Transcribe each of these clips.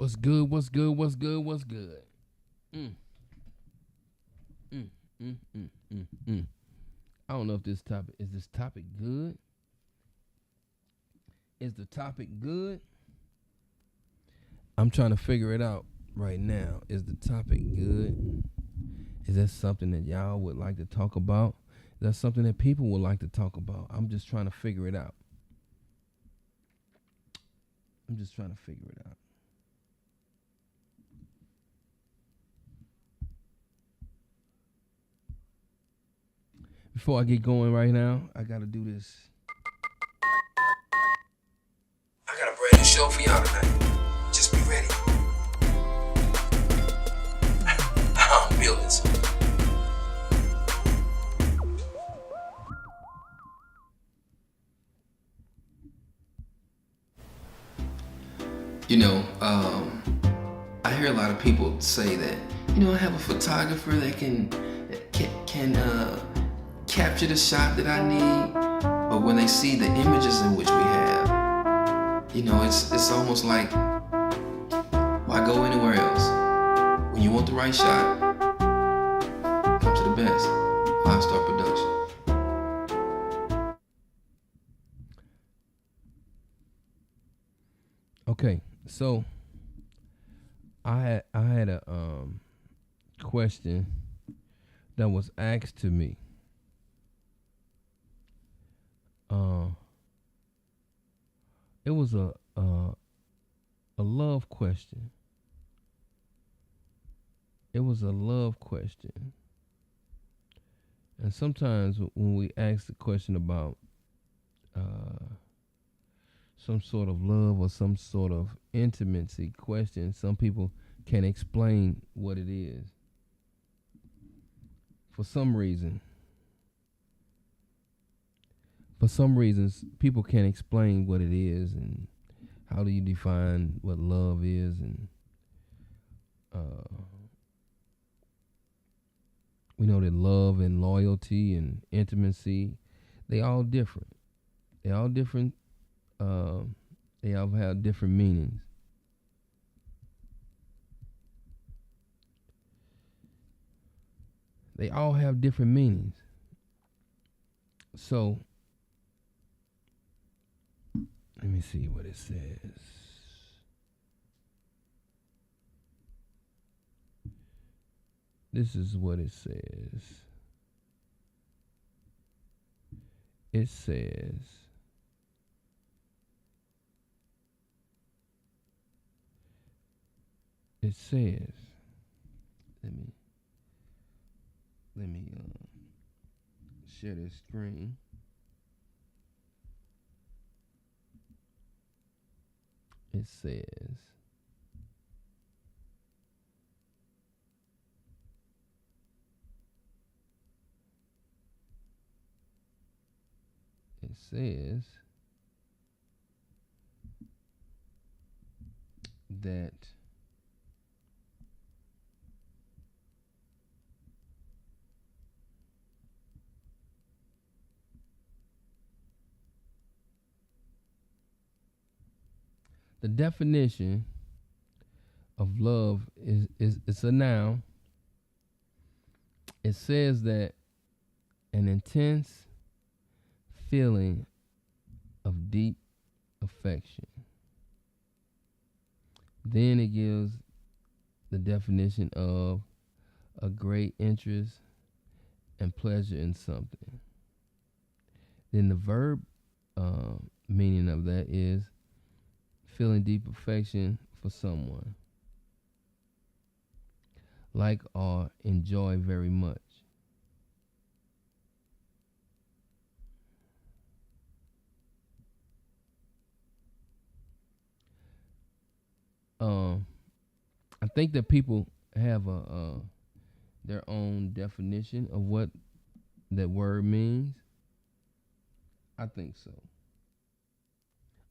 What's good? What's good? What's good? What's good? Mm, mm, mm. I don't know if this topic good. Is the topic good? I'm trying to figure it out right now. Is the topic good? Is that something that y'all would like to talk about? Is that something that people would like to talk about? I'm just trying to figure it out. I'm just trying to figure it out. Before I get going right now, I gotta do this. I got a brand new show for y'all tonight. Just be ready. I'm building something. You know, I hear a lot of people say that, I have a photographer that can capture the shot that I need, but when they see the images in which we have, it's almost like, why go anywhere else? When you want the right shot, come to the best. 5-Star Production. Okay, so I had a question that was asked to me. It was a love question. It was a love question. And sometimes when we ask the question about some sort of love or some sort of intimacy question, some people can't explain what it is. For some reason. For some reasons, people can't explain what it is and how do you define what love is, and we know that love and loyalty and intimacy, they all different. They all different. They all have different meanings. They all have different meanings. So let me see what it says. This is what it says. It says, let me share this screen. It says, that the definition of love is it's a noun. It says that an intense feeling of deep affection. Then it gives the definition of a great interest and pleasure in something. Then the verb meaning of that is feeling deep affection for someone, like or enjoy very much. I think that people have their own definition of what that word means. I think so.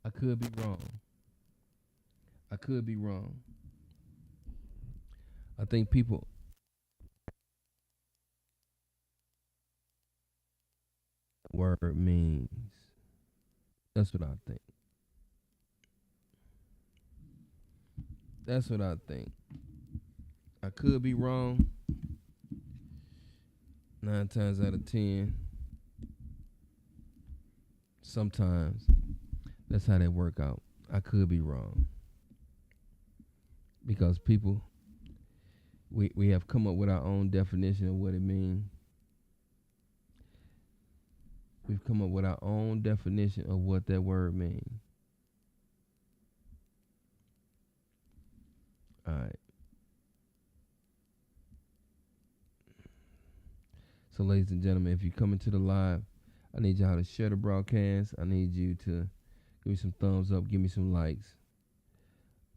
I could be wrong. I could be wrong. I think people word means. That's what I think. That's what I think. I could be wrong. 9 times out of 10, sometimes that's how they work out. I could be wrong because people we have come up with our own definition of what it means. We've come up with our own definition of what that word means. All right. So, ladies and gentlemen, if you come into the live, I need y'all to share the broadcast. I need you to give me some thumbs up, give me some likes.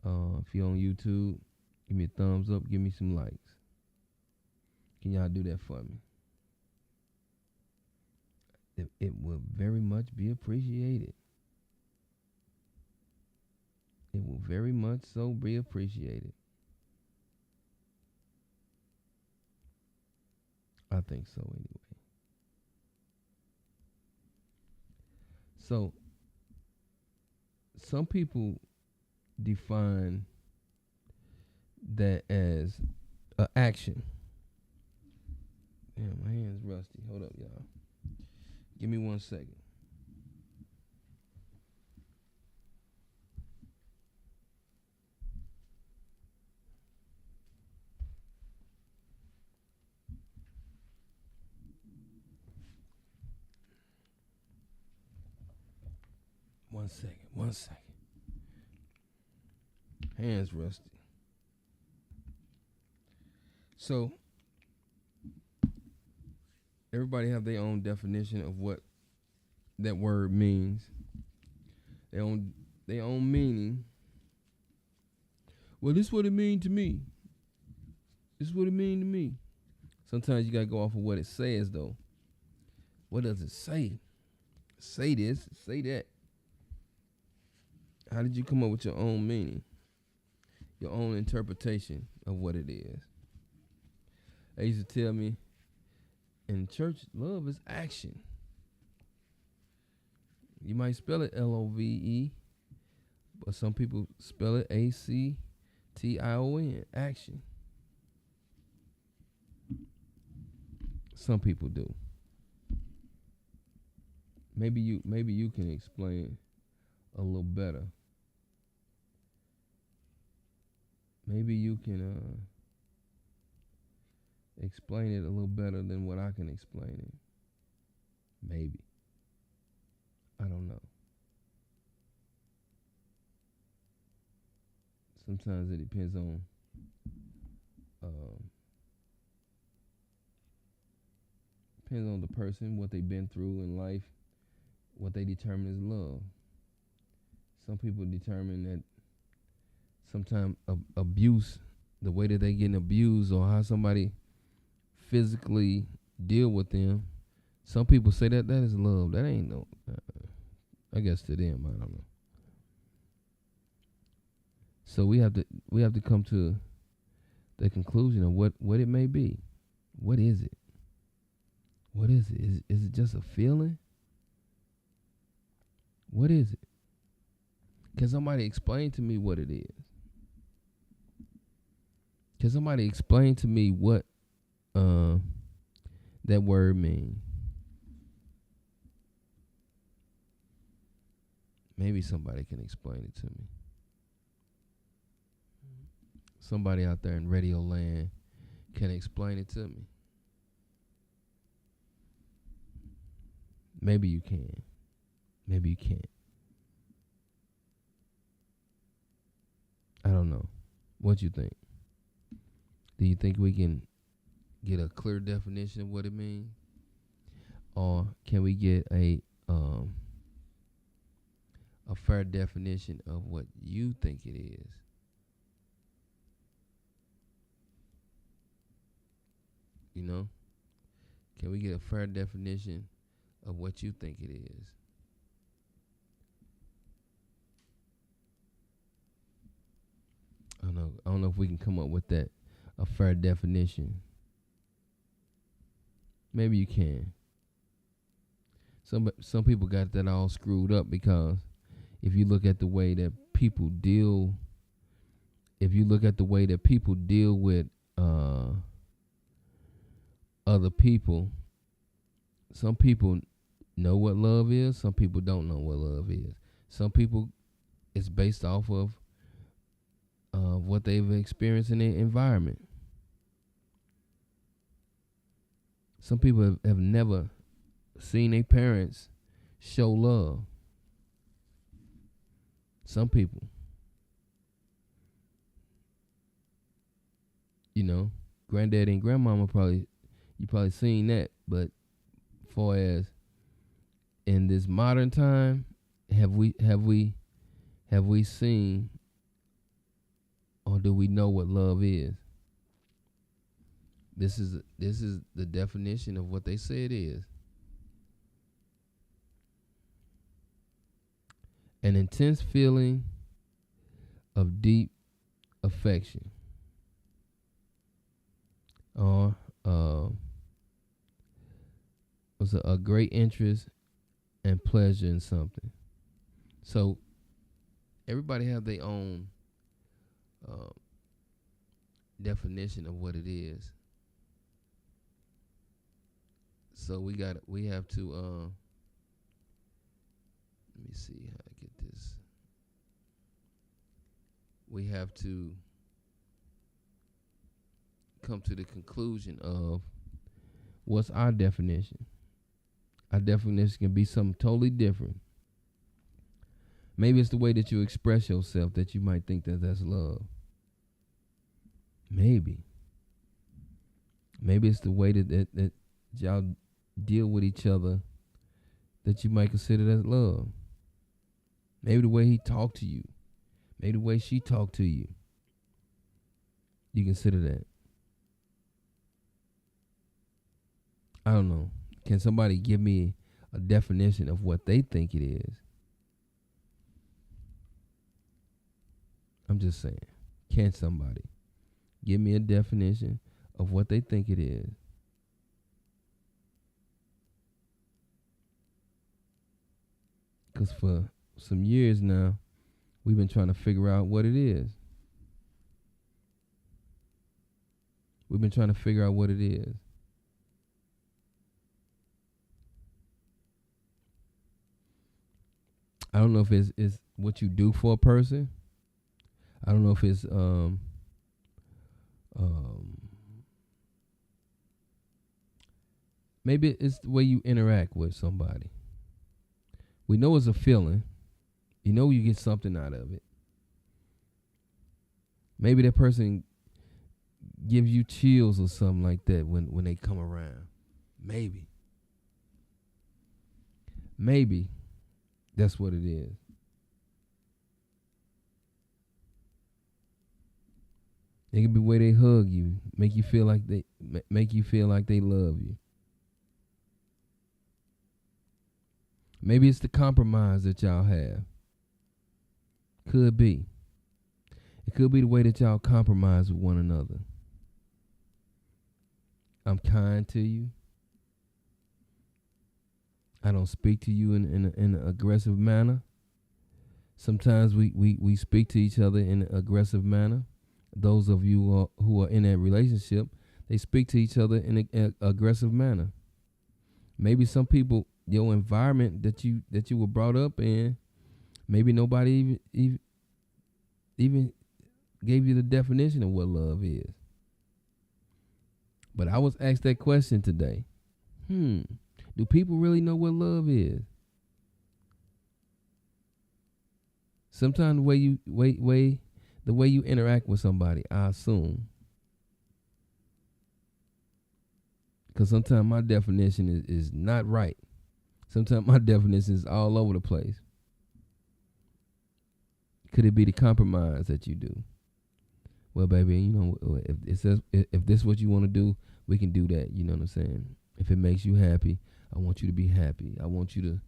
If you're on YouTube, give me a thumbs up, give me some likes. Can y'all do that for me? It will very much be appreciated. It will very much so be appreciated. I think so anyway. So, some people define that as an action. Damn, my hand's rusty. Hold up, y'all. Give me 1 second. One second. Hands rusty. So everybody have their own definition of what that word means. Their own meaning. Well, this is what it mean to me. This is what it mean to me. Sometimes you gotta go off of what it says though. What does it say? Say this, say that. How did you come up with your own meaning? Your own interpretation of what it is. They used to tell me in church, love is action. You might spell it Love, but some people spell it Action. Action. Some people do. Maybe you can explain a little better. Maybe you can explain it a little better than what I can explain it. Maybe. I don't know. Sometimes it depends on the person, what they've been through in life, what they determine as love. Some people determine that sometimes abuse, the way that they getting abused or how somebody physically deal with them. Some people say that is love. That ain't no. I guess to them, I don't know. So we have to come to the conclusion of what it may be. What is it? What is it? Is it just a feeling? What is it? Can somebody explain to me what it is? Can somebody explain to me what that word means? Maybe somebody can explain it to me. Somebody out there in Radio Land can explain it to me. Maybe you can. Maybe you can't. I don't know. What you think? Do you think we can get a clear definition of what it means? Or can we get a fair definition of what you think it is? You know? Can we get a fair definition of what you think it is? I don't know if we can come up with that, a fair definition. Maybe you can. Some people got that all screwed up because if you look at the way that people deal if you look at the way that people deal with other people, some people know what love is. Some people don't know what love is. Some people, it's based off of what they've experienced in their environment. Some people have never seen their parents show love. Some people, granddaddy and grandmama you probably seen that, but far as in this modern time, have we seen, or do we know what love is? This is the definition of what they say it is. An intense feeling of deep affection, or was a great interest and pleasure in something. So everybody have their own definition of what it is. So we have to let me see how I get this. We have to come to the conclusion of what's our definition. Our definition can be something totally different. Maybe it's the way that you express yourself that you might think that that's love. Maybe it's the way that y'all deal with each other that you might consider as love. Maybe the way he talked to you. Maybe the way she talked to you. You consider that. I don't know. Can somebody give me a definition of what they think it is? I'm just saying. Can somebody give me a definition of what they think it is? Because for some years now, we've been trying to figure out what it is. We've been trying to figure out what it is. I don't know if it's what you do for a person. I don't know if it's maybe it's the way you interact with somebody. We know it's a feeling. You know you get something out of it. Maybe that person gives you chills or something like that when they come around. Maybe that's what it is. It can be the way they hug you, make you feel like they love you. Maybe it's the compromise that y'all have. Could be. It could be the way that y'all compromise with one another. I'm kind to you. I don't speak to you in an aggressive manner. Sometimes we speak to each other in an aggressive manner. Those of you who are in that relationship, they speak to each other in an aggressive manner. Maybe some people, your environment that you were brought up in, maybe nobody even gave you the definition of what love is. But I was asked that question today. Do people really know what love is? Sometimes the way you interact with somebody, I assume. Because sometimes my definition is not right. Sometimes my definition is all over the place. Could it be the compromise that you do? Well, baby, if this is what you want to do, we can do that. You know what I'm saying? If it makes you happy, I want you to be happy. I want you to.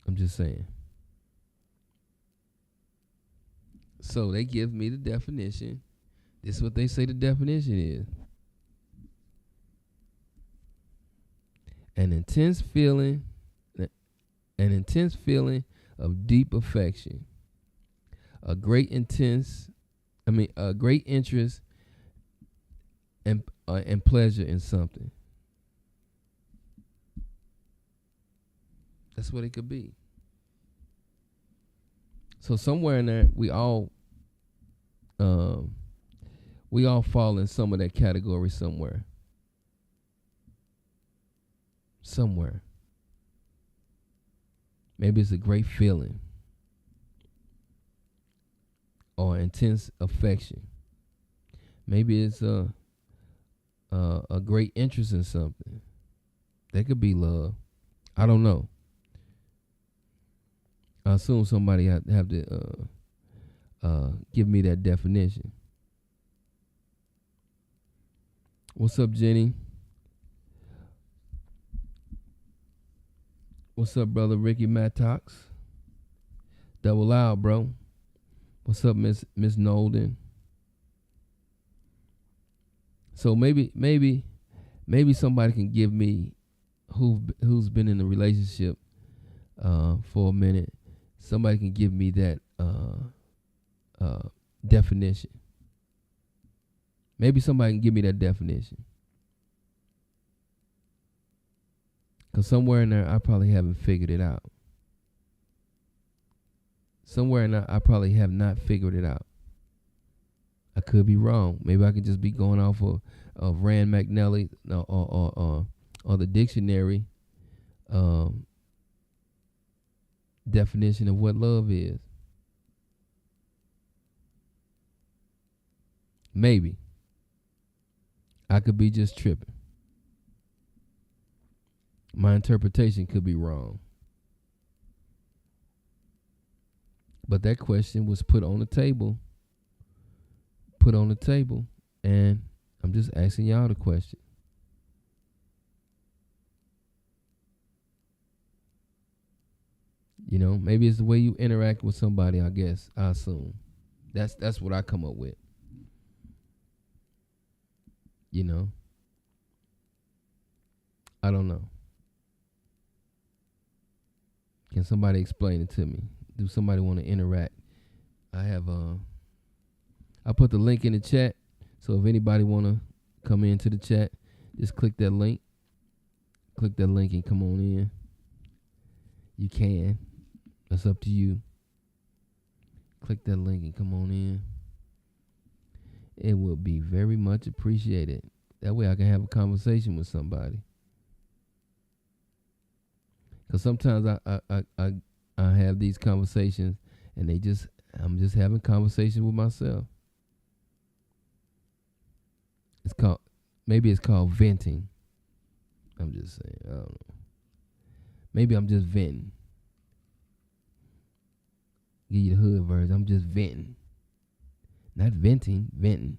I'm just saying. So they give me the definition. This is what they say the definition is. An intense feeling of deep affection. a great intense, a great interest and pleasure in something. That's what it could be. So somewhere in there, we all fall in some of that category somewhere. Somewhere. Maybe it's a great feeling or intense affection. Maybe it's a great interest in something. That could be love. I don't know. I assume somebody have to give me that definition. What's up, Jenny? What's up, brother Ricky Mattox? Double out, bro. What's up, Miss Nolden? So maybe somebody can give me who's been in a relationship for a minute. Somebody can give me that definition. Maybe somebody can give me that definition. Because somewhere in there, I probably haven't figured it out. Somewhere in there, I probably have not figured it out. I could be wrong. Maybe I could just be going off of Rand McNally or the dictionary definition of what love is. Maybe. I could be just tripping. My interpretation could be wrong. But that question was put on the table. And I'm just asking y'all the question. You know, maybe it's the way you interact with somebody, I guess, I assume. That's what I come up with. You know? I don't know. Can somebody explain it to me? Do somebody want to interact? I put the link in the chat. So if anybody want to come into the chat, just click that link. Click that link and come on in. You can. That's up to you. Click that link and come on in. It will be very much appreciated. That way I can have a conversation with somebody. Because sometimes I have these conversations and I'm just having conversations with myself. Maybe it's called venting. I'm just saying, I don't know. Maybe I'm just venting. Give you the hood version. I'm just venting. Not venting, venting.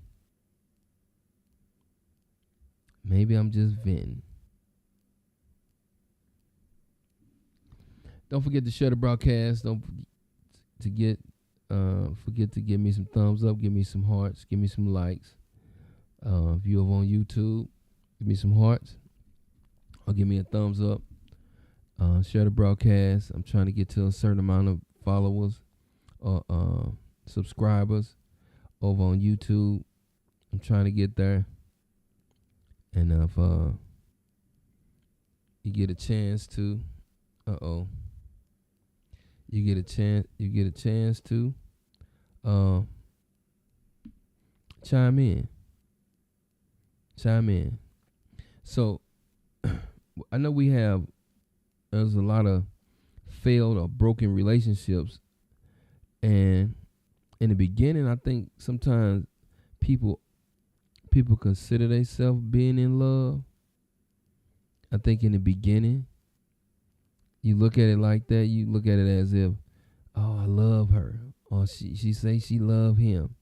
Maybe I'm just venting. Don't forget to share the broadcast. Don't forget to give me some thumbs up, give me some hearts, give me some likes. If you're over on YouTube, give me some hearts or give me a thumbs up. Share the broadcast. I'm trying to get to a certain amount of followers or subscribers over on YouTube. I'm trying to get there. And if you get a chance to, you get a chance to chime in. So I know there's a lot of failed or broken relationships, and in the beginning I think sometimes people consider themselves being in love. I think in the beginning you look at it like that. You look at it as if, oh, I love her, or she say she love him.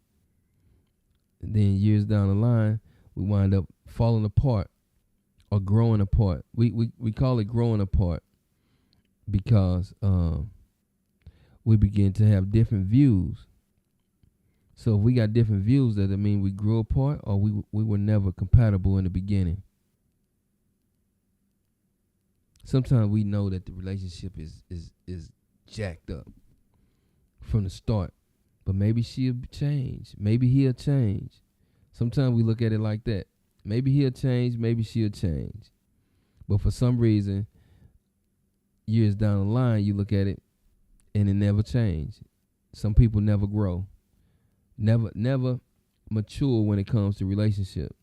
And then years down the line, we wind up falling apart or growing apart. We call it growing apart because we begin to have different views. So if we got different views, does it mean we grew apart or we were never compatible in the beginning? Sometimes we know that the relationship is jacked up from the start, but maybe she'll change. Maybe he'll change. Sometimes we look at it like that. Maybe he'll change, maybe she'll change. But for some reason, years down the line, you look at it and it never changed. Some people never grow, never mature when it comes to relationship.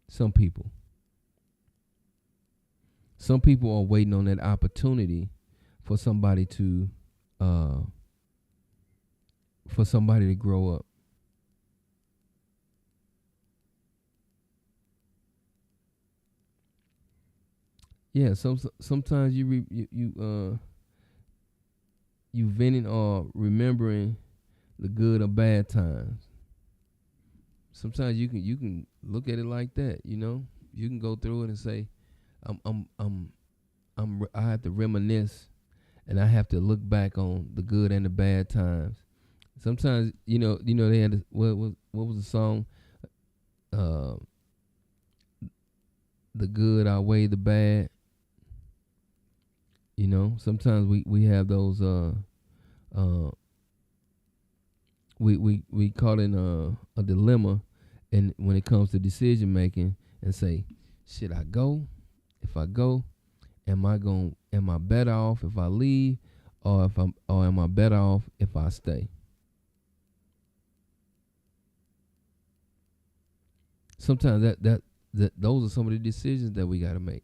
Some people are waiting on that opportunity for somebody to grow up. Yeah, sometimes you venting or remembering the good or bad times. Sometimes you can look at it like that, you know. You can go through it and say, I have to reminisce, and I have to look back on the good and the bad times. Sometimes, you know they had what was the song? The good outweigh the bad. You know, sometimes we have those we caught in a dilemma, and when it comes to decision making, and say, should I go? If I go, am I better off if I leave, or am I better off if I stay? Sometimes that those are some of the decisions that we got to make.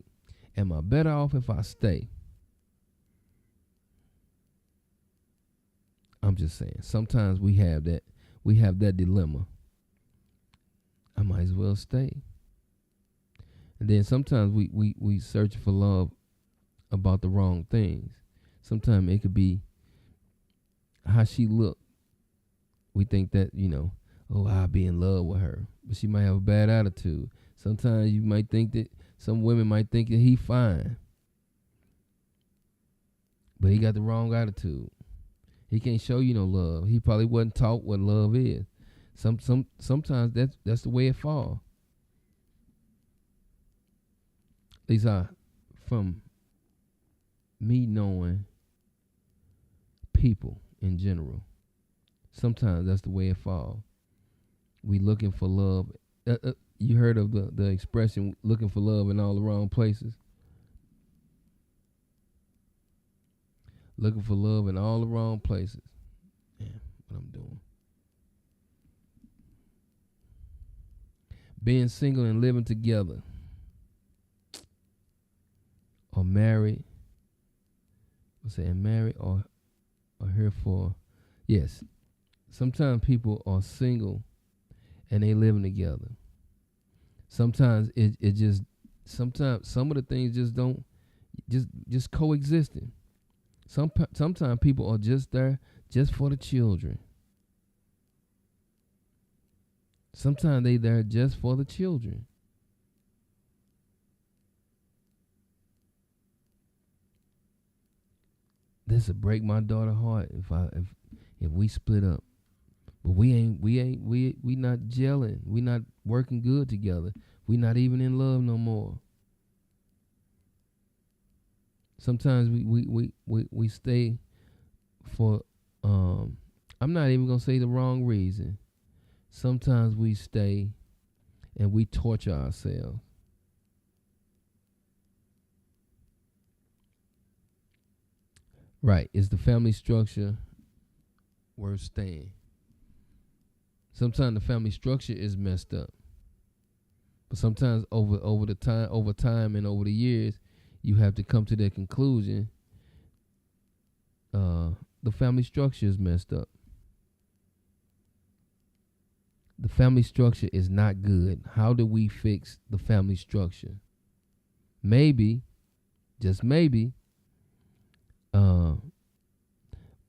Am I better off if I stay? I'm just saying. Sometimes we have that dilemma. I might as well stay. And then sometimes we search for love about the wrong things. Sometimes it could be how she looked. We think that, I'll be in love with her, but she might have a bad attitude. Sometimes you might think that some women might think that he fine, but he got the wrong attitude. He can't show you no love. He probably wasn't taught what love is. Sometimes that's the way it falls. These are from me knowing people in general. Sometimes that's the way it falls. We looking for love. You heard of the expression looking for love in all the wrong places? Looking for love in all the wrong places. Yeah, what I'm doing. Being single and living together. Or married. I'm saying married or here for. Yes. Sometimes people are single and they living together. Sometimes it just, sometimes some of the things just don't, just coexisting. Sometimes people are just there just for the children. Sometimes they there just for the children. This would break my daughter's heart if we split up. But we not gelling. We not working good together. We not even in love no more. Sometimes we stay for I'm not even gonna say the wrong reason. Sometimes we stay and we torture ourselves. Right. Is the family structure worth staying? Sometimes the family structure is messed up. But sometimes over time and over the years, you have to come to that conclusion. The family structure is messed up. The family structure is not good. How do we fix the family structure? Maybe, just maybe,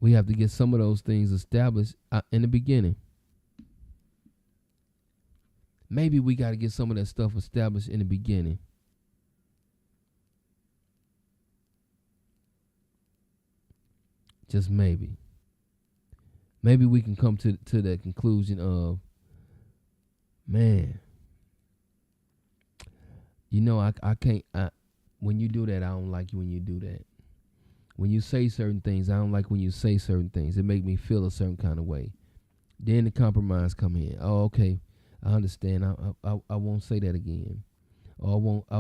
we have to get some of those things established in the beginning. Maybe we got to get some of that stuff established in the beginning. Just maybe. Maybe we can come to that conclusion of, man, I can't, when you do that, I don't like you when you do that. When you say certain things, I don't like when you say certain things. It make me feel a certain kind of way. Then the compromise come in. Oh, okay, I understand. I won't say that again. Or uh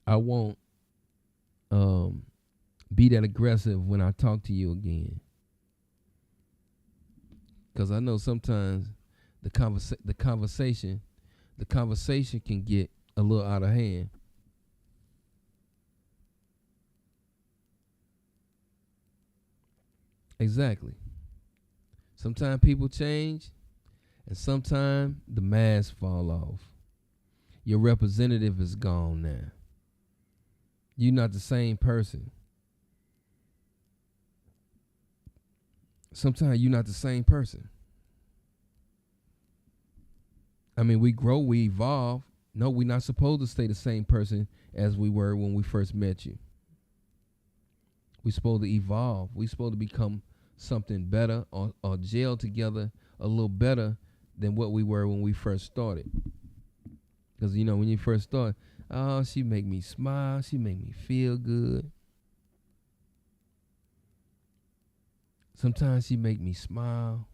I won't be that aggressive when I talk to you again. Because I know sometimes the conversation can get a little out of hand. Exactly. Sometimes people change, and sometimes the mask fall off. Your representative is gone now. You're not the same person. Sometimes you're not the same person. I mean, we grow, we evolve. No, we're not supposed to stay the same person as we were when we first met you. We're supposed to evolve. We're supposed to become something better or gel together a little better than what we were when we first started. Because, you know, when you first start, oh, she make me smile. She make me feel good. Sometimes she make me smile.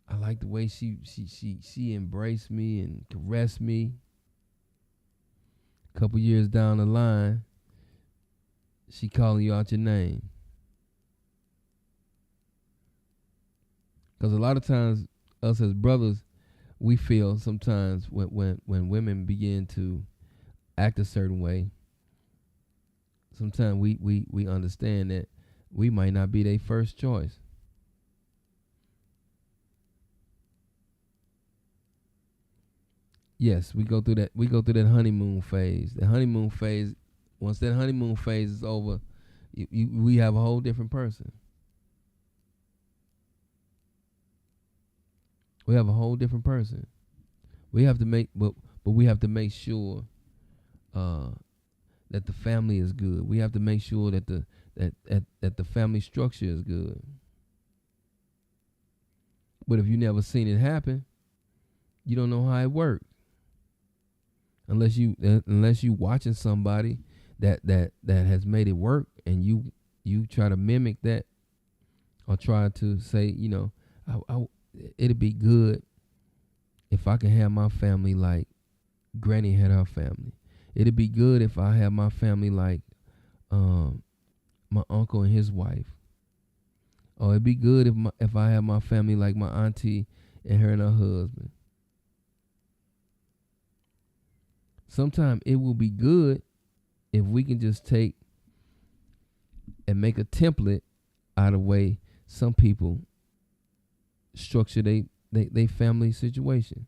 I like the way she embraced me and caressed me. A couple years down the line, she calling you out your name. Because a lot of times, us as brothers, we feel sometimes when women begin to act a certain way, sometimes we understand that we might not be their first choice. Yes, we go through that honeymoon phase. The honeymoon phase, once that honeymoon phase is over, we have a whole different person. We have a whole different person. We have to make, but we have to make sure that the family is good. We have to make sure that the family structure is good. But if you never seen it happen, you don't know how it works. Unless you watching somebody that has made it work, and you try to mimic that, or try to say, you know, it'd be good if I could have my family like Granny had her family. It'd be good if I had my family like my uncle and his wife. Or it'd be good if I had my family like my auntie and her husband. Sometimes it will be good if we can just take and make a template out of the way some people structure they family situation.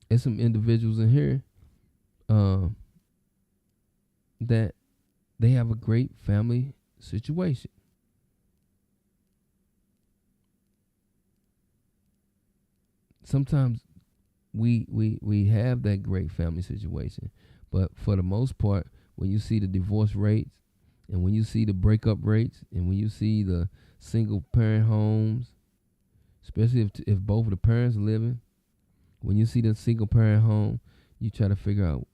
There's some individuals in here that they have a great family situation. Sometimes we have that great family situation, but for the most part, when you see the divorce rates, and when you see the breakup rates, and when you see the single parent homes, especially if both of the parents are living, when you see the single parent home, you try to figure out,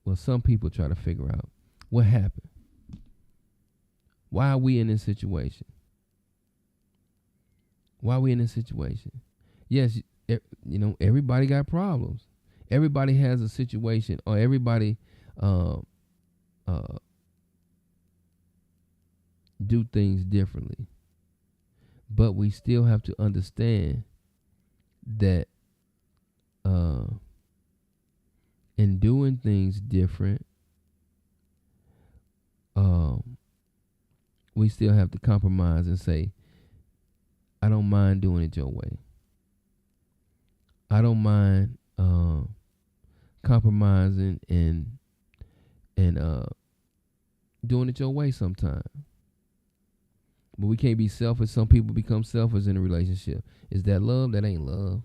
well, some people try to figure out what happened. Why are we in this situation? Why are we in this situation? Yes, you know, everybody got problems. Everybody has a situation, or everybody do things differently. But we still have to understand that in doing things different, we still have to compromise and say, I don't mind doing it your way. I don't mind compromising and doing it your way sometimes. But we can't be selfish. Some people become selfish in a relationship. Is that love? That ain't love.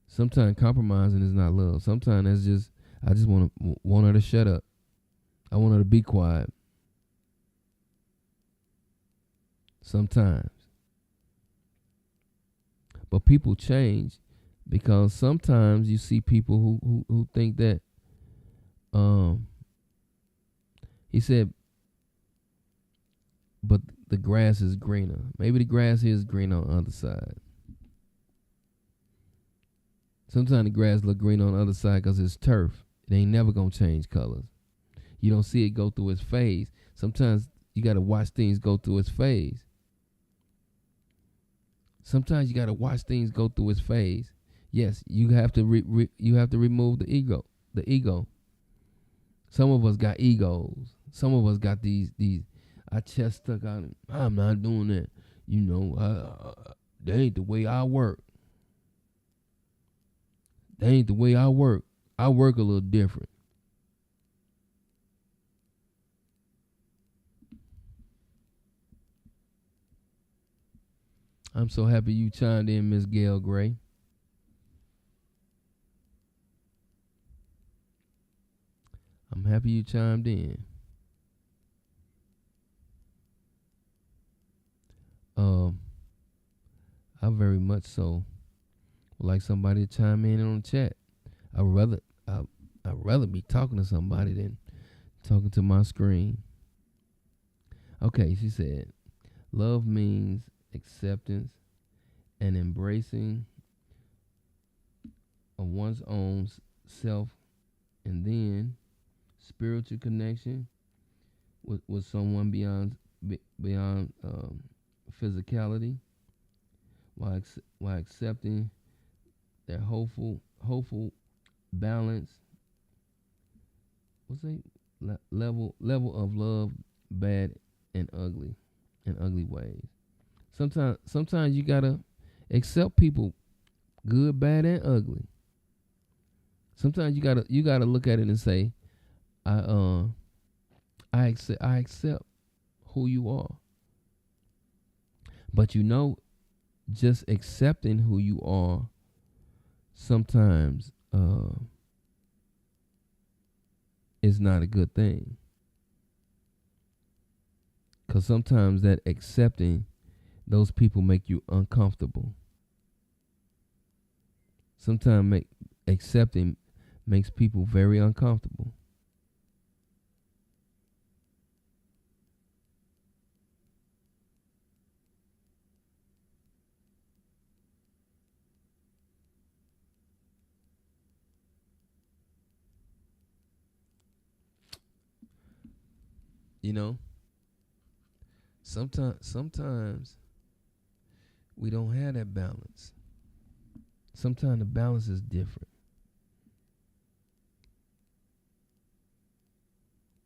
Sometimes compromising is not love. Sometimes that's just, I just want her to shut up. I want her to be quiet. Sometimes. But people change because sometimes you see people who think that um he said, but the grass is greener. Maybe the grass is green on the other side. Sometimes the grass look green on the other side because it's turf. It ain't never gonna change colors. You don't see it go through its phase. Sometimes you gotta watch things go through its phase. Sometimes you gotta watch things go through its phase. Yes, you have to you have to remove the ego. The ego. Some of us got egos. Some of us got these our chest stuck out. I'm not doing that. You know, that ain't the way I work. That ain't the way I work. I work a little different. I'm so happy you chimed in, Miss Gail Gray. I'm happy you chimed in. I very much so would like somebody to chime in on the chat. I'd rather be talking to somebody than talking to my screen. Okay, she said, love means acceptance and embracing of one's own self, and then spiritual connection with someone beyond physicality, while accepting their hopeful balance. What's a level of love, bad and ugly ways. Sometimes you gotta accept people, good, bad, and ugly. Sometimes you gotta look at it and say, I accept who you are. But just accepting who you are sometimes is not a good thing. Because sometimes that accepting those people make you uncomfortable. Sometimes accepting makes people very uncomfortable. You know, sometimes we don't have that balance. Sometimes the balance is different.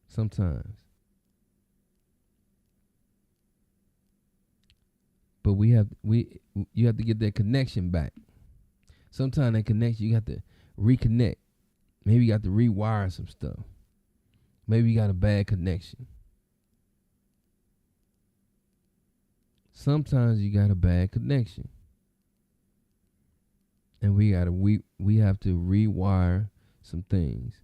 Sometimes. But you have to get that connection back. Sometimes that connection you have to reconnect. Maybe you got to rewire some stuff. Maybe you got a bad connection. Sometimes you got a bad connection. And we have to rewire some things.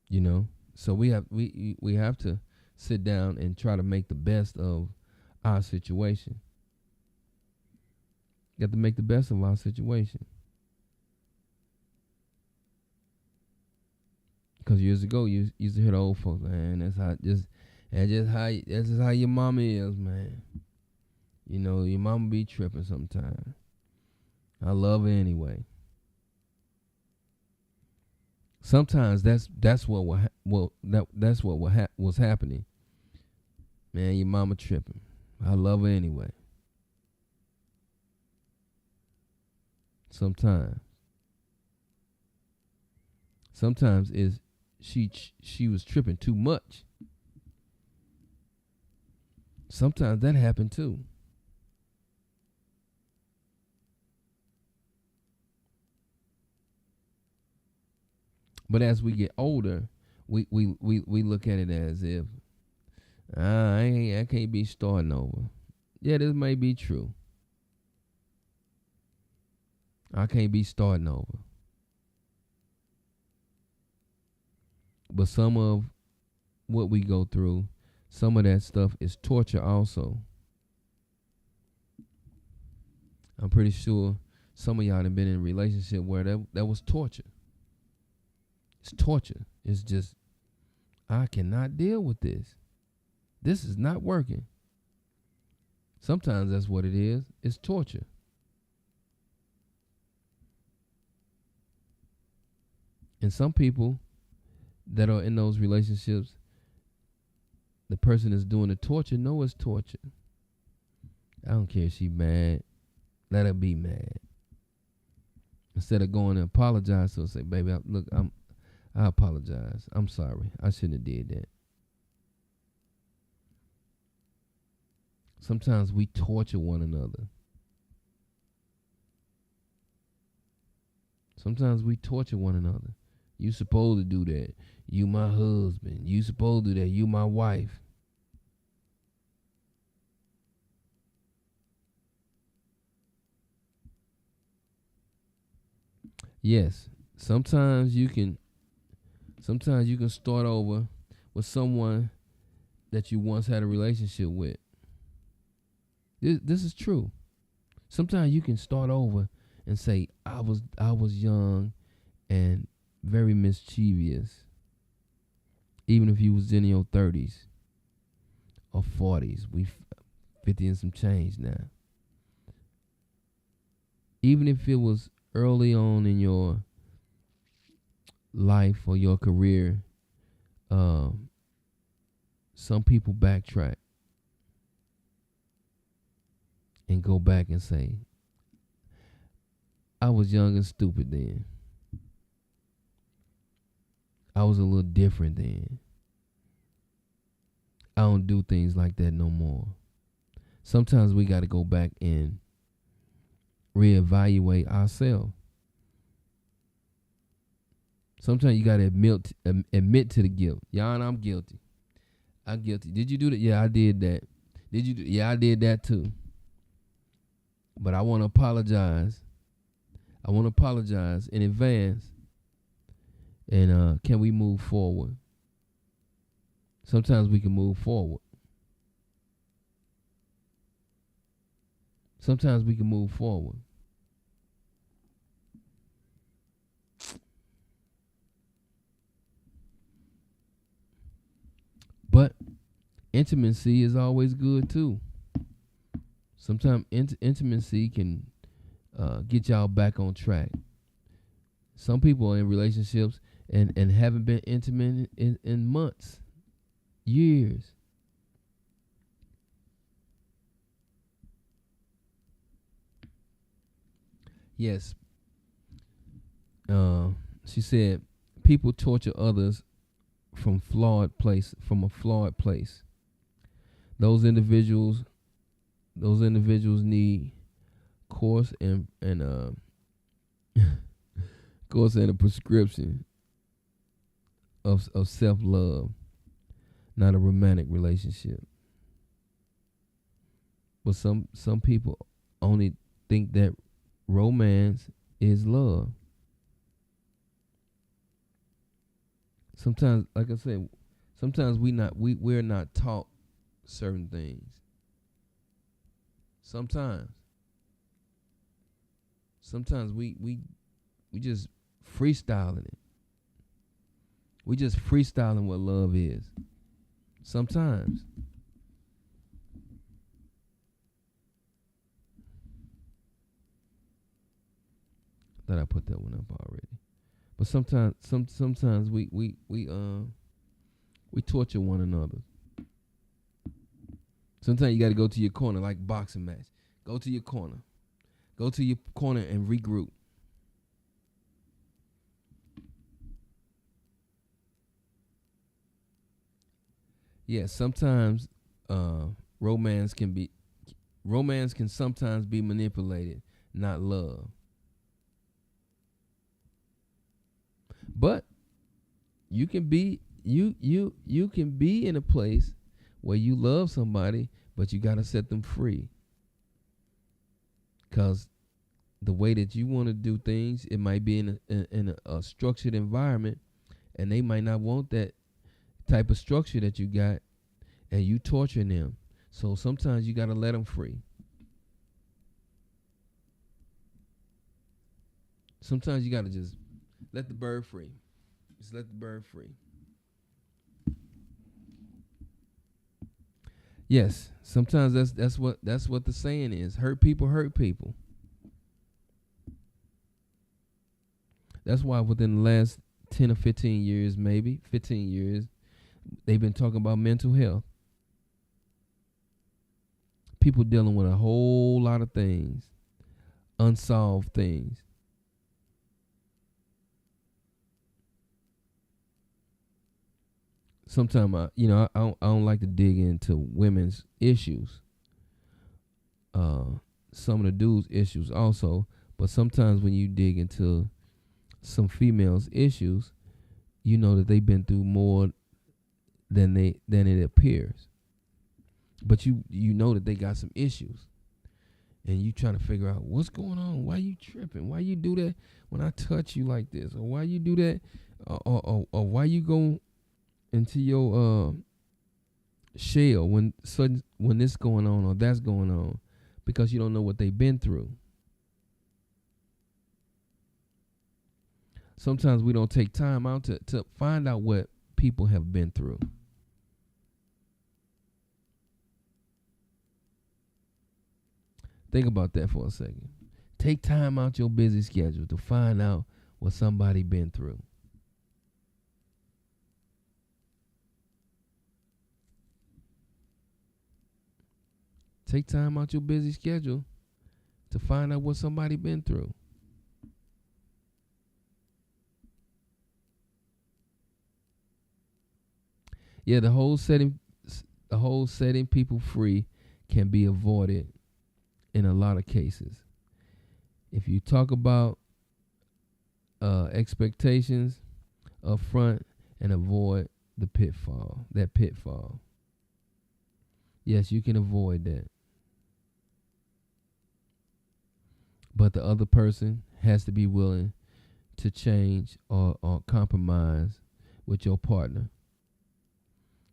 You know? So we have to sit down and try to make the best of our situation. You have to make the best of our situation. Because years ago, you used to hear the old folks, man, that's just how your mama is, man. You know, your mama be tripping sometimes. I love her anyway. Sometimes that's what was happening. Man, your mama tripping. I love her anyway. Sometimes is she was tripping too much. Sometimes that happened too. But as we get older, we look at it as if I can't be starting over. Yeah, this may be true. I can't be starting over. But some of what we go through, some of that stuff is torture also. I'm pretty sure some of y'all have been in a relationship where that was torture. It's torture. It's just, I cannot deal with this. This is not working. Sometimes that's what it is. It's torture. And some people that are in those relationships, the person that's doing the torture know it's torture. I don't care if she mad. Let her be mad. Instead of going to apologize to her, say, baby, I apologize. I'm sorry. I shouldn't have did that. Sometimes we torture one another. Sometimes we torture one another. You supposed to do that. You my husband. You supposed to do that. You my wife. Yes, sometimes you can start over with someone that you once had a relationship with. This is true. Sometimes you can start over and say, I was young and very mischievous. Even if you was in your 30s or 40s, we 50 and some change now. Even if it was early on in your life or your career, some people backtrack and go back and say, I was young and stupid then. I was a little different then. I don't do things like that no more. Sometimes we got to go back and reevaluate ourselves. Sometimes you got to admit to the guilt. Y'all, I'm guilty. I'm guilty. Did you do that? Yeah, I did that. Did you? Yeah, I did that too. But I want to apologize. I want to apologize in advance. And can we move forward? Sometimes we can move forward. Sometimes we can move forward. But intimacy is always good too. Sometimes intimacy can get y'all back on track. Some people are in relationships and haven't been intimate in months, years. Yes. She said people torture others from a flawed place. Those individuals need course and course and a prescription of self-love, not a romantic relationship. But some people only think that romance is love. Sometimes, like I said, sometimes we're not taught certain things. Sometimes we just freestyling it. We just freestyling what love is. Sometimes. Thought I put that one up already. But sometimes we torture one another. Sometimes you got to go to your corner like boxing match. Go to your corner. Go to your corner and regroup. Yeah, sometimes romance can sometimes be manipulated, not love. But you can be you can be in a place where you love somebody, but you got to set them free. Cuz the way that you want to do things, it might be in a structured environment, and they might not want that type of structure that you got, and you torturing them. So sometimes you got to let them free. Sometimes you got to just let the bird free. Just let the bird free. Yes, sometimes that's what the saying is. Hurt people hurt people. That's why within the last 10 or 15 years, maybe 15 years, they've been talking about mental health. People dealing with a whole lot of things, unsolved things. Sometimes I don't like to dig into women's issues. Some of the dudes' issues also, but sometimes when you dig into some females' issues, you know that they've been through more than it appears. But you know that they got some issues, and you trying to figure out what's going on. Why you tripping? Why you do that when I touch you like this? Or why you do that? Or why you go into your shell when this going on or that's going on? Because you don't know what they've been through. Sometimes we don't take time out to find out what people have been through. Think about that for a second. Take time out your busy schedule to find out what somebody been through. Take time out your busy schedule to find out what somebody been through. Yeah, the whole setting people free can be avoided in a lot of cases. If you talk about expectations up front and avoid that pitfall. Yes, you can avoid that. But the other person has to be willing to change or compromise with your partner.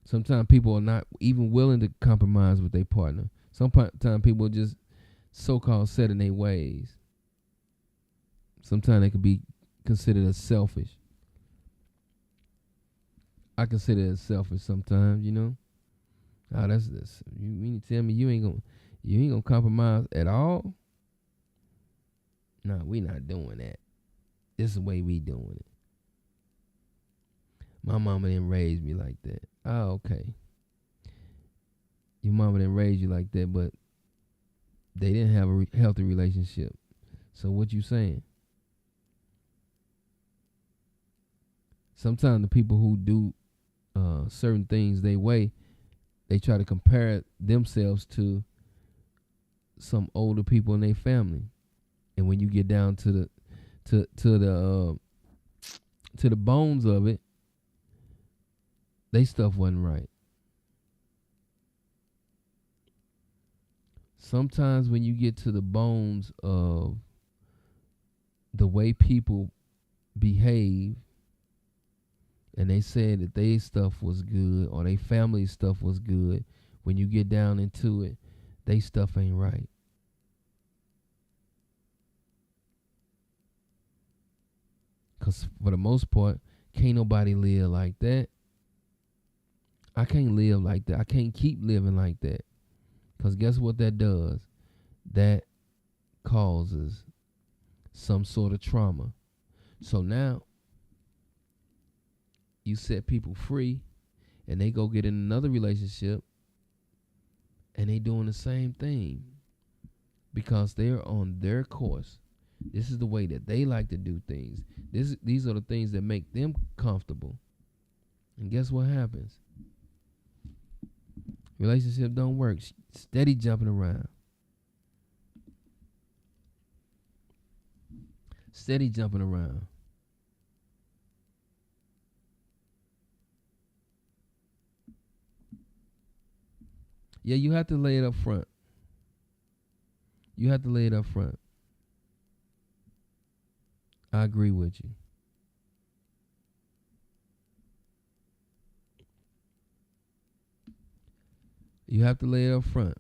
Sometimes people are not even willing to compromise with their partner. Sometimes people are just so-called set in their ways. Sometimes they could be considered as selfish. I consider it as selfish sometimes, you know. Oh, that's this. You mean to tell me you ain't gonna compromise at all? No, we not doing that. This is the way we doing it. My mama didn't raise me like that. Oh, okay. Your mama didn't raise you like that, but they didn't have a healthy relationship. So what you saying? Sometimes the people who do certain things they way, they try to compare themselves to some older people in their family, and when you get down to the bones of it, they stuff wasn't right. Sometimes when you get to the bones of the way people behave, and they said that their stuff was good or their family stuff was good, when you get down into it, they stuff ain't right. Because for the most part, can't nobody live like that. I can't live like that. I can't keep living like that. Because guess what that does? That causes some sort of trauma. So now, you set people free, and they go get in another relationship, and they doing the same thing because they're on their course. This is the way that they like to do things. These are the things that make them comfortable. And guess what happens? Relationship don't work. Steady jumping around. Steady jumping around. Yeah, you have to lay it up front. You have to lay it up front. I agree with you. You have to lay it up front.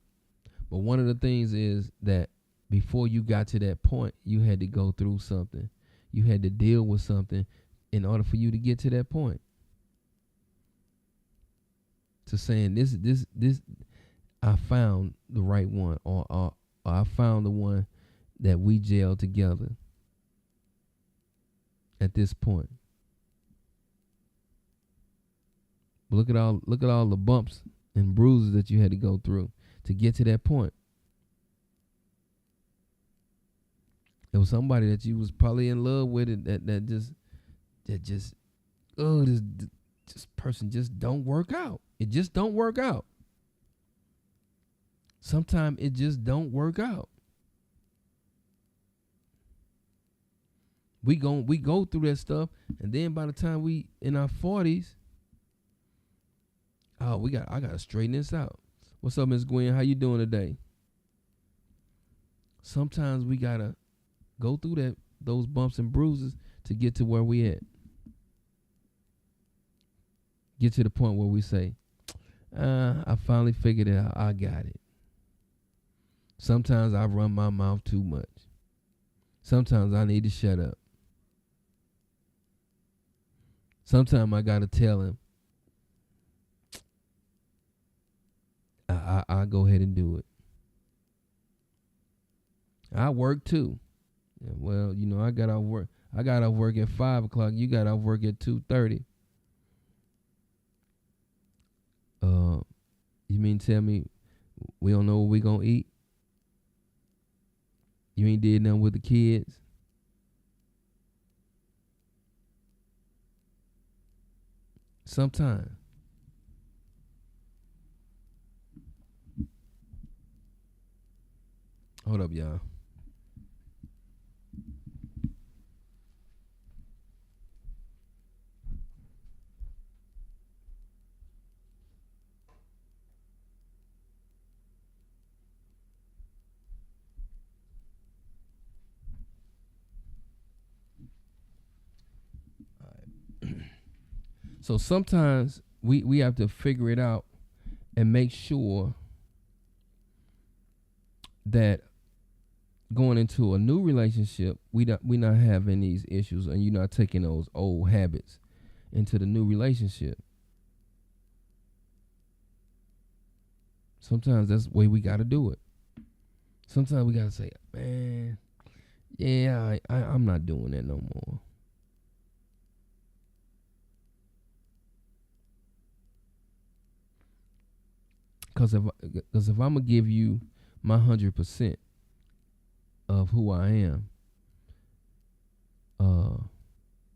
But one of the things is that before you got to that point, you had to go through something. You had to deal with something in order for you to get to that point. To saying this, I found the right one, or I found the one that we gelled together at this point. Look at all the bumps and bruises that you had to go through to get to that point. It was somebody that you was probably in love with, and that just this person just don't work out. It just don't work out. Sometimes it just don't work out. We go through that stuff, and then by the time we in our 40s, I gotta straighten this out. What's up, Miss Gwen? How you doing today? Sometimes we gotta go through those bumps and bruises to get to where we at. Get to the point where we say, I finally figured it out. I got it. Sometimes I run my mouth too much. Sometimes I need to shut up. Sometimes I gotta tell him, I go ahead and do it. I work too. Yeah, well, I got off work. I got off work at 5 o'clock. You got off work at 2:30. You mean tell me we don't know what we gonna eat? You ain't did nothing with the kids? Sometime. Hold up, y'all. So sometimes we have to figure it out and make sure that going into a new relationship, we not having these issues, and you're not taking those old habits into the new relationship. Sometimes that's the way we got to do it. Sometimes we got to say, man, yeah, I'm not doing that no more. Because if I'm going to give you my 100% of who I am,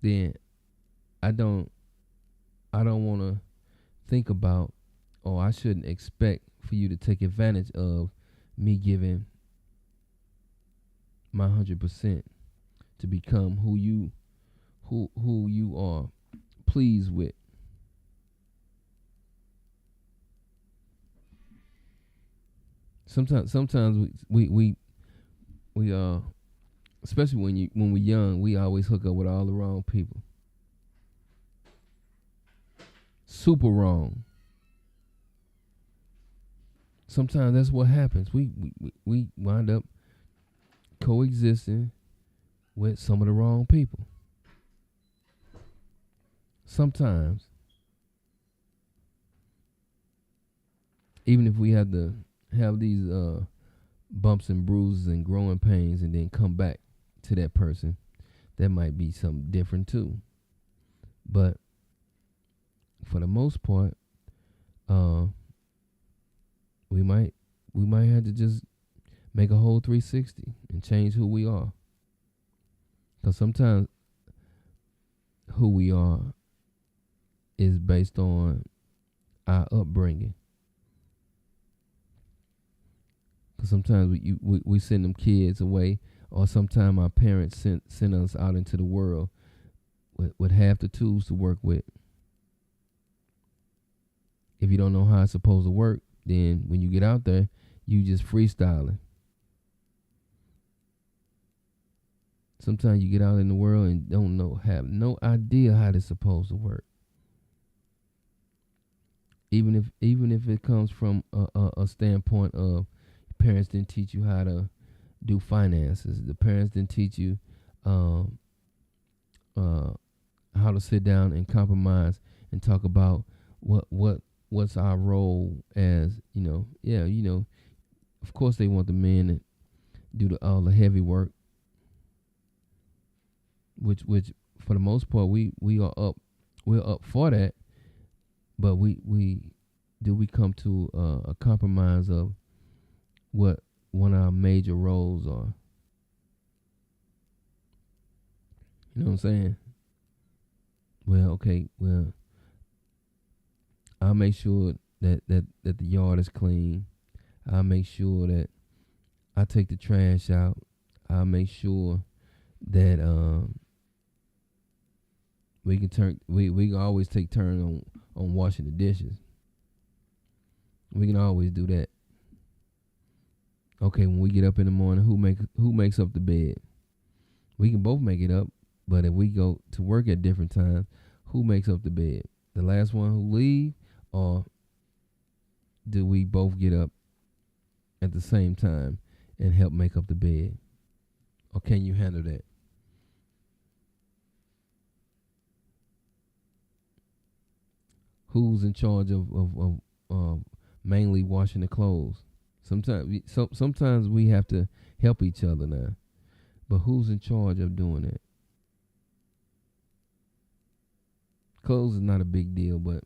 then I don't want to think about, or I shouldn't expect for you to take advantage of me giving my 100% to become who you are pleased with. Sometimes we especially when we're young, we always hook up with all the wrong people. Super wrong. Sometimes that's what happens. We wind up coexisting with some of the wrong people. Sometimes, even if we have to have these bumps and bruises and growing pains and then come back to that person, that might be something different too. But for the most part, we might have to just make a whole 360 and change who we are. Because sometimes who we are is based on our upbringing. Because sometimes we send them kids away, or sometimes our parents send us out into the world with half the tools to work with. If you don't know how it's supposed to work, then when you get out there, you just freestyling. Sometimes you get out in the world and have no idea how it's supposed to work. Even if it comes from a standpoint of parents didn't teach you how to do finances. The parents didn't teach you um, uh, how to sit down and compromise and talk about what's our role as, yeah, of course they want the men to do all the heavy work, which for the most part we're up for that, but we come to a compromise of what one of our major roles are. You know what I'm saying? Well, okay, well, I'll make sure that the yard is clean. I'll make sure that I take the trash out. I'll make sure that we can always take turns on washing the dishes. We can always do that. Okay, when we get up in the morning, who makes up the bed? We can both make it up, but if we go to work at different times, who makes up the bed? The last one who leave, or do we both get up at the same time and help make up the bed? Or can you handle that? Who's in charge of mainly washing the clothes? Sometimes we have to help each other now, but who's in charge of doing that? Clothes is not a big deal, but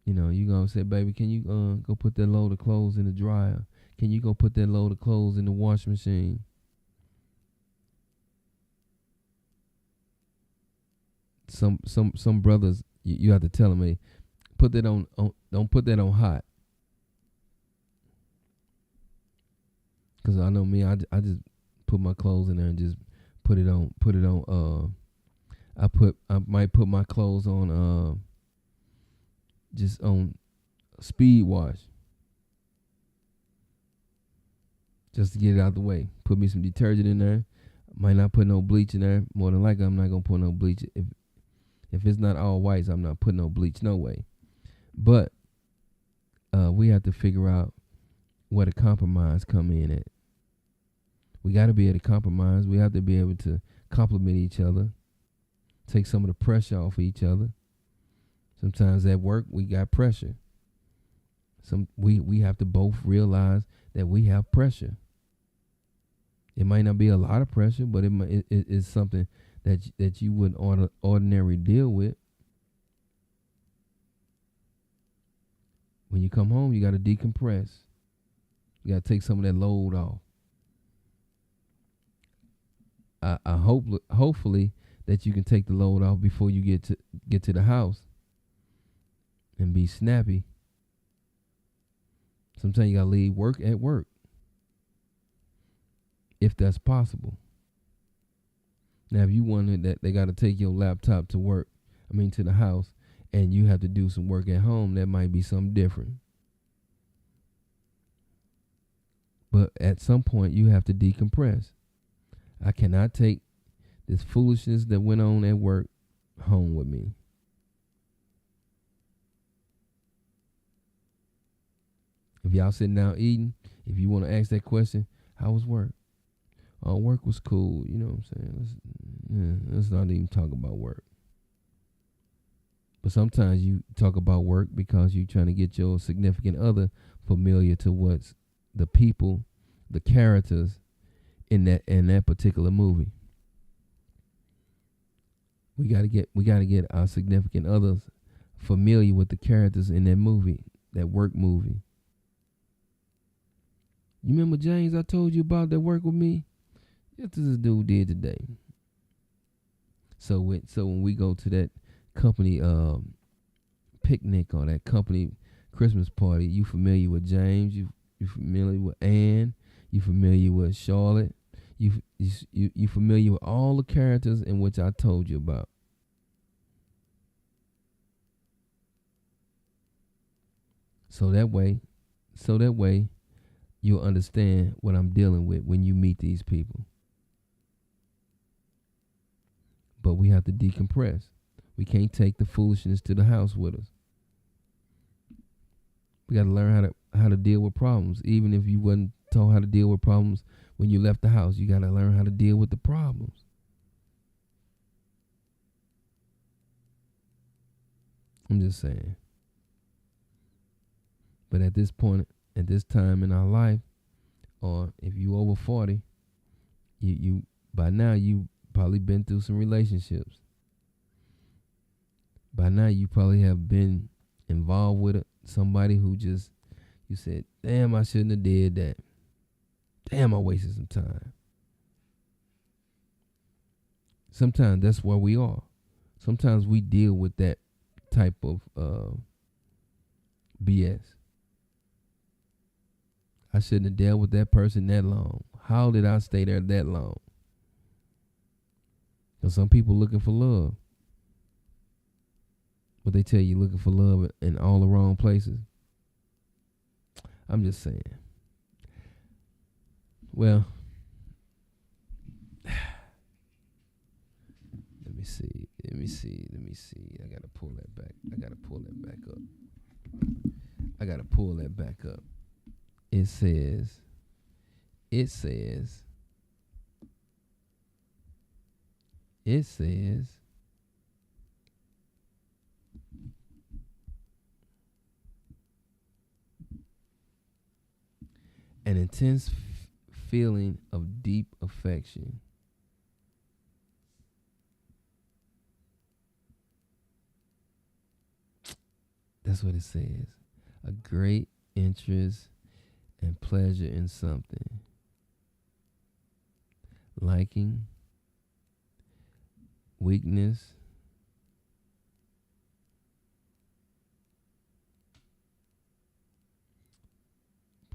you gonna say, baby, can you go put that load of clothes in the dryer? Can you go put that load of clothes in the washing machine? Some brothers, you have to tell them, hey, put that on don't put that on hot. Cause I know me, I just put my clothes in there and just put it on. I might put my clothes on just on speed wash, just to get it out the way. Put me some detergent in there. Might not put no bleach in there. More than likely, I'm not gonna put no bleach. If it's not all whites, I'm not putting no bleach, no way. But we have to figure out where the compromise come in at. We got to be able to compromise. We have to be able to compliment each other, take some of the pressure off of each other. Sometimes at work we got pressure. We have to both realize that we have pressure. It might not be a lot of pressure, but it's something that you wouldn't ordinarily deal with. When you come home, you got to decompress. You got to take some of that load off. I hopefully that you can take the load off before you get to the house and be snappy. Sometimes you gotta leave work at work, if that's possible. Now, if you wanted that they gotta take your laptop to work, to the house, and you have to do some work at home, that might be something different. But at some point, you have to decompress. I cannot take this foolishness that went on at work home with me. If y'all sitting down eating, if you want to ask that question, how was work? Oh, work was cool. You know what I'm saying? Let's not even talk about work. But sometimes you talk about work because you're trying to get your significant other familiar to what's the people, the characters in that particular movie. We gotta get our significant others familiar with the characters in that movie, that work movie. You remember James I told you about that work with me? Just as this dude did today. So when we go to that company picnic or that company Christmas party, you familiar with James, you familiar with Ann, you familiar with Charlotte, you familiar with all the characters in which I told you about. So that way you'll understand what I'm dealing with when you meet these people. But we have to decompress. We can't take the foolishness to the house with us. We got to learn how to deal with problems. Even if you wasn't taught how to deal with problems when you left the house, you got to learn how to deal with the problems. I'm just saying. But at this point, at this time in our life, or if you over 40, you by now you probably been through some relationships. By now you probably have been involved with somebody who just, you said, damn, I shouldn't have did that. Damn, I wasted some time. Sometimes that's where we are. Sometimes we deal with that type of BS. I shouldn't have dealt with that person that long. How did I stay there that long? Because some people looking for love. But they tell you looking for love in all the wrong places. I'm just saying. Well, let me see. I gotta pull that back. I gotta pull that back up. It says, an intense feeling of deep affection. That's what it says. A great interest and pleasure in something. Liking, weakness,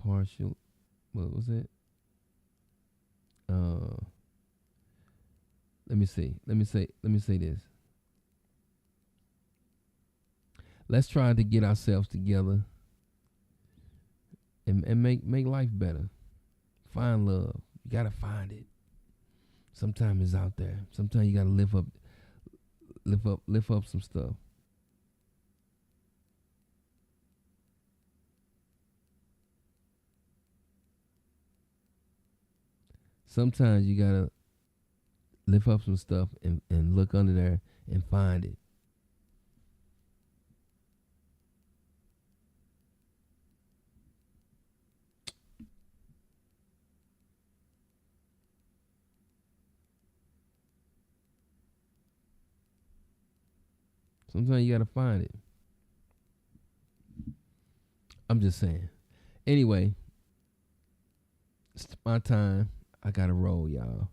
partial, what was it? Let me say this. Let's try to get ourselves together and make life better. Find love. You gotta find it. Sometimes it's out there. Sometimes you gotta lift up some stuff. Sometimes you gotta lift up some stuff and look under there and find it. Sometimes you gotta find it. I'm just saying. Anyway, it's my time. I gotta roll, y'all.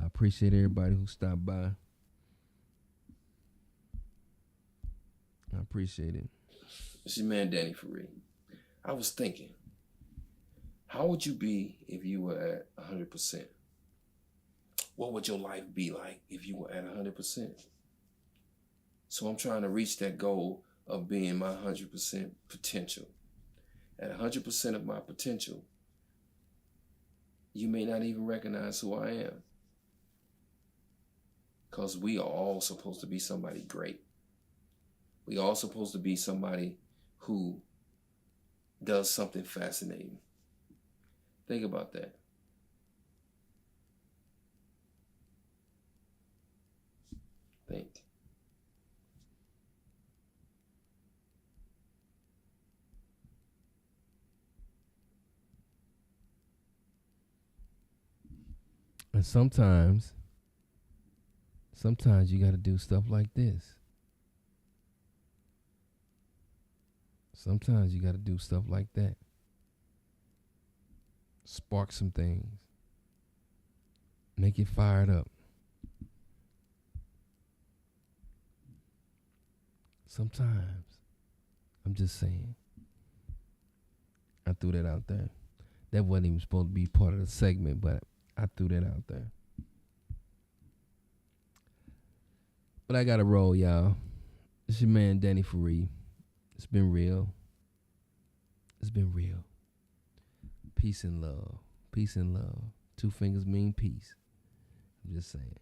I appreciate everybody who stopped by. I appreciate it. It's your man Danny Faree. I was thinking, how would you be if you were at 100%? What would your life be like if you were at 100%? So I'm trying to reach that goal of being my 100% potential. At 100% of my potential, you may not even recognize who I am. Because we are all supposed to be somebody great. We all supposed to be somebody who does something fascinating. Think about that. Think. And sometimes you got to do stuff like this. Sometimes you got to do stuff like that. Spark some things. Make it fired up. Sometimes. I'm just saying. I threw that out there. That wasn't even supposed to be part of the segment, but I threw that out there. But I got to roll, y'all. It's your man, Danny Faree. It's been real. It's been real. Peace and love. Peace and love. Two fingers mean peace. I'm just saying.